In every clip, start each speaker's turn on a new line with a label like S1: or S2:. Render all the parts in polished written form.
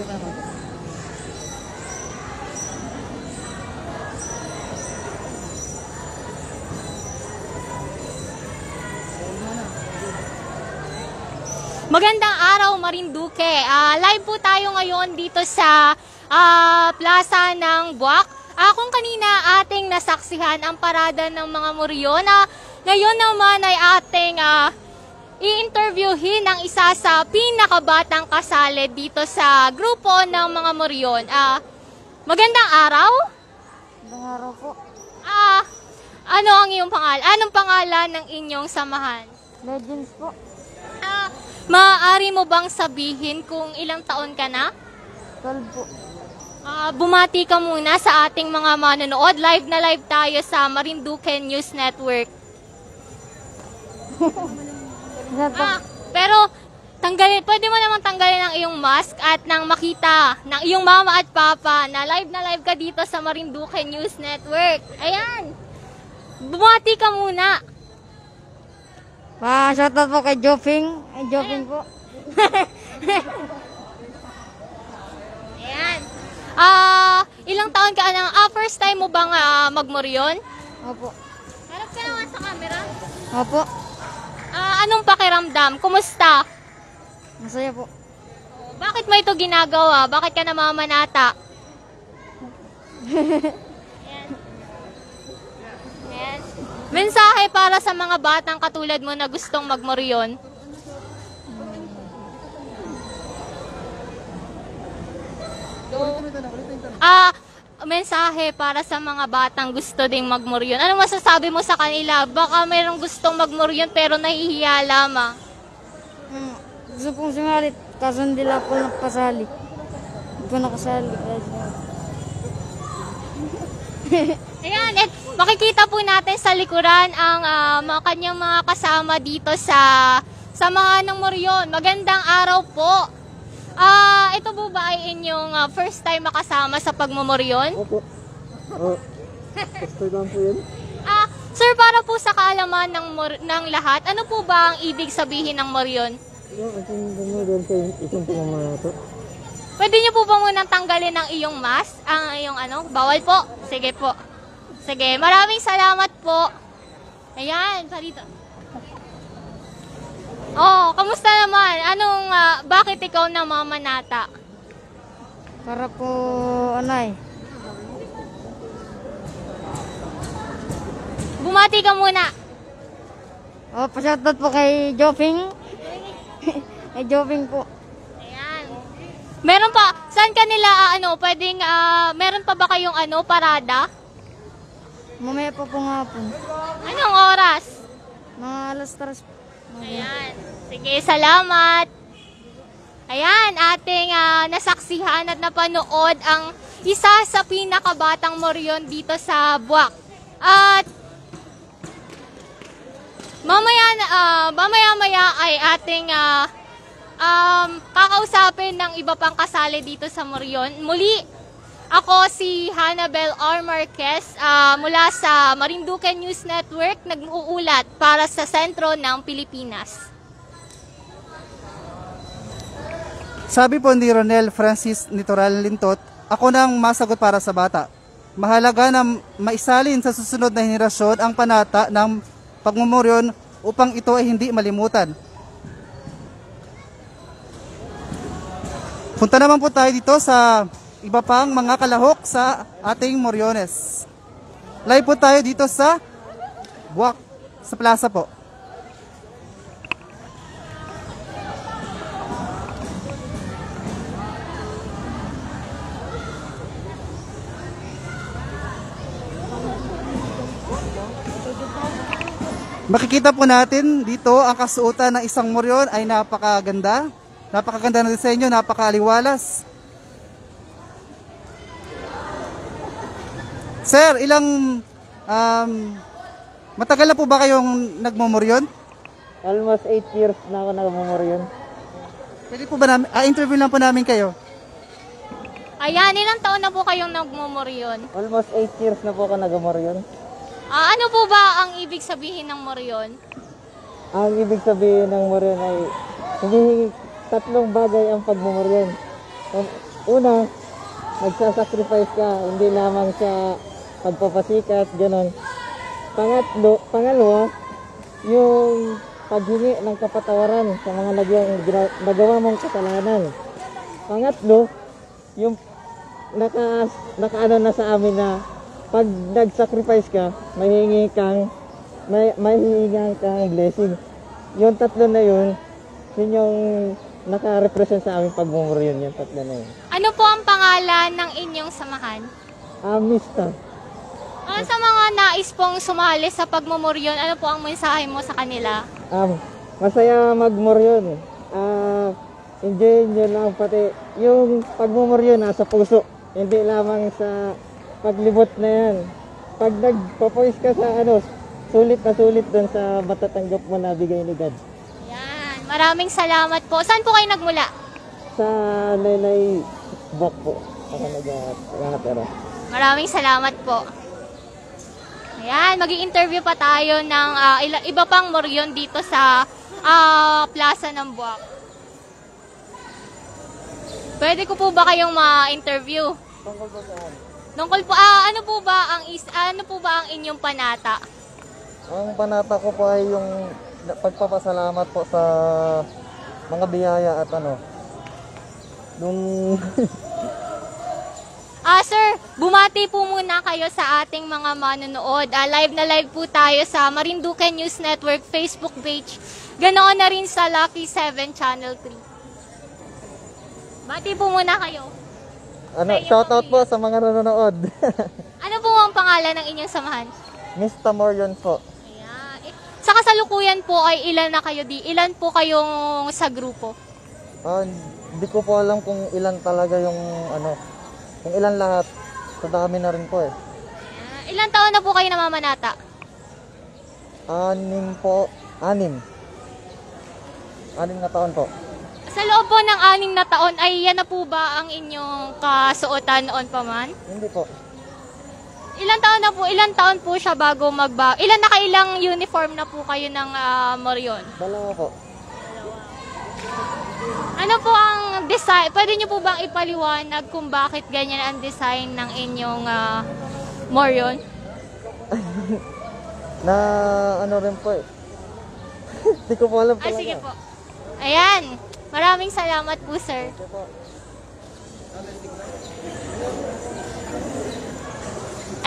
S1: Magandang araw, Marinduque. Live po tayo ngayon dito sa plaza ng Buwak. Kung kanina ating nasaksihan ang parada ng mga Moryon, ngayon naman ay ating i-interviewin ang isa sa pinakabatang kasali dito sa grupo ng mga Moryon. Magandang araw.
S2: Magandang araw po.
S1: Ano ang iyong pangalan? Anong pangalan ng inyong samahan?
S2: Legends po.
S1: Maaari mo bang sabihin kung ilang taon ka na?
S2: 12 po.
S1: Bumati ka muna sa ating mga manonood. Live na live tayo sa Marinduque News Network. Pero pwede mo namang tanggalin ang iyong mask at nang makita ng iyong mama at papa na live ka dito sa Marinduque News Network. Ayan. Bumati ka muna.
S2: Shoutout po kay Joping. Ay, Joping po.
S1: Ayan. Ilang taon ka na? First time mo bang magmoryon?
S2: Opo.
S1: Harap ka naman sa camera.
S2: Opo.
S1: Anong pakiramdam? Kumusta?
S2: Masaya po.
S1: Bakit mo ito ginagawa? Bakit ka namamanata? Ayan. Ayan. Mensahe para sa mga batang katulad mo na gustong magmoryon. Mensahe para sa mga batang gusto ding magmoryon. Ano masasabi mo sa kanila? Baka mayroong gustong magmoryon pero nahihiya lamang.
S2: Gusto pong sumalit, kaso hindi lang po nakasali. Hindi po nakasali.
S1: Ayan, at makikita po natin sa likuran ang kanyang mga kasama dito sa Samahan ng Moryon. Magandang araw po. Ito po ba ay inyong first time makasama sa pagmumoryon?
S3: Opo. First time lang po yun.
S1: Sir, para po sa kaalaman ng lahat, ano po ba ang ibig sabihin ng moryon? Pwede niyo po ba munang tanggalin ang iyong mask? Ang iyong bawal po? Sige po. Sige, maraming salamat po. Ayan, parito. Kamusta naman? Bakit ikaw namamanata?
S2: Para po,
S1: Bumati ka muna.
S2: Shoutout po kay Joping. Kay Joping po.
S1: Ayan. Meron pa, saan kanila, meron pa ba kayong parada?
S2: Mamaya po nga po.
S1: Anong oras?
S2: Mga alas 3 po.
S1: Ayan. Sige, salamat. Ayan, ating nasaksihan at napanood ang isa sa pinakabatang moryon dito sa Buwak. At mamaya ay ating kakausapin ng iba pang kasali dito sa moryon. Muli, ako si Hannabel R. Marquez mula sa Marinduque News Network, nag-uulat para sa sentro ng Pilipinas.
S3: Sabi po ni Ronel Francis Nitoral Lintot, ako nang masagot para sa bata. Mahalaga na maisalin sa susunod na henerasyon ang panata ng pagmumoryon upang ito ay hindi malimutan. Punta naman po tayo dito sa iba pang mga kalahok sa ating Moryones. Live po tayo dito sa Buwak, sa plaza po. Makikita po natin dito ang kasuotan ng isang moryon ay napakaganda. Napakaganda ng disenyo, napakaaliwalas. Sir, matagal na po ba kayong nagmumoryon?
S4: Almost 8 years na ako nagmumoryon.
S3: Pwede po ba namin, interview lang po namin kayo.
S1: Ayan, ilang taon na po kayong nagmumoryon?
S4: Almost 8 years na po ako nagmumoryon.
S1: Ano po ba ang ibig sabihin ng moryon?
S4: Ang ibig sabihin ng moryon ay hinihingi tatlong bagay ang pagmumoryon. una, nagsasacrifice ka, hindi lamang sa pagpapasikat, gano'n. Pangalawa, yung paghingi ng kapatawaran sa mga nagawa mong kasalanan. Pangatlo, yung nakaano na sa amin na pag nag-sacrifice ka, may blessing. Yung tatlo na yun yung naka-represent sa aming pagmumuryon, yung tatlo na yun.
S1: Ano po ang pangalan ng inyong samahan?
S4: Mista.
S1: Sa mga nais pong sumali sa pagmumuryon, ano po ang mensahe mo sa kanila?
S4: Masaya magmuryon. Enjoy nyo lang pati yung pagmumuryon nasa puso. Hindi lamang sa paglibot na yan. Pag nagpapoise ka sa sulit na sulit doon sa matatanggap mo na bigay ni God.
S1: Yan. Maraming salamat po. Saan po kayo nagmula?
S4: Sa Laylay Bok po. Ako nag-atera.
S1: Maraming salamat po. Ayan, mag-i-interview pa tayo ng iba pang moryon dito sa Plaza ng Buwak. Pwede ko po ba kayong ma-interview? Tungkol po ano po ba ang inyong panata?
S4: Ang panata ko po ay yung pagpapasalamat po sa mga biyaya at nung
S1: Sir, bumati po muna kayo sa ating mga manonood. Live na live po tayo sa Marinduque News Network Facebook page. Ganoon na rin sa Lucky 7 Channel 3. Bati po muna kayo.
S4: Shoutout po sa mga nanonood.
S1: Ano po ang pangalan ng inyong samahan?
S4: Mr. Morion po.
S1: Ayan. Sa kasalukuyan po ay ilan na kayo ilan po kayong sa grupo?
S4: Hindi ko po alam kung ilan talaga yung kung ilan lahat. Sa dami na rin po eh.
S1: Ilang taon na po kayo namamanata?
S4: 6 po. 6 na taon po.
S1: Sa loob po ng 6 na taon ay yan na po ba ang inyong kasuotan noon pa man?
S4: Hindi po.
S1: Ilang taon po siya bago magbago? Ilan nakailang uniform na po kayo ng Moryon?
S4: 2 po.
S1: Ano po ang design? Pwede niyo po bang ipaliwanag kung bakit ganyan ang design ng inyong Moryon?
S4: Rin po eh. Hindi ko po alam talaga.
S1: Sige po. Ayan. Maraming salamat po, sir.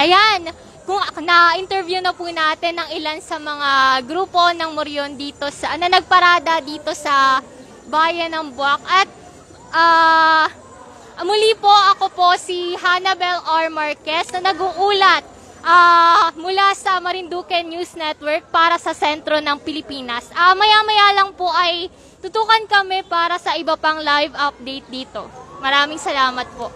S1: Ayan. Kung na-interview na po natin ng ilan sa mga grupo ng Moryon dito na nagparada dito sa Bayan ng Buwak. At muli po, ako po si Hannabel R. Marquez na nag-uulat mula sa Marinduque News Network para sa sentro ng Pilipinas. Maya-maya lang po ay tutukan kami para sa iba pang live update dito. Maraming salamat po.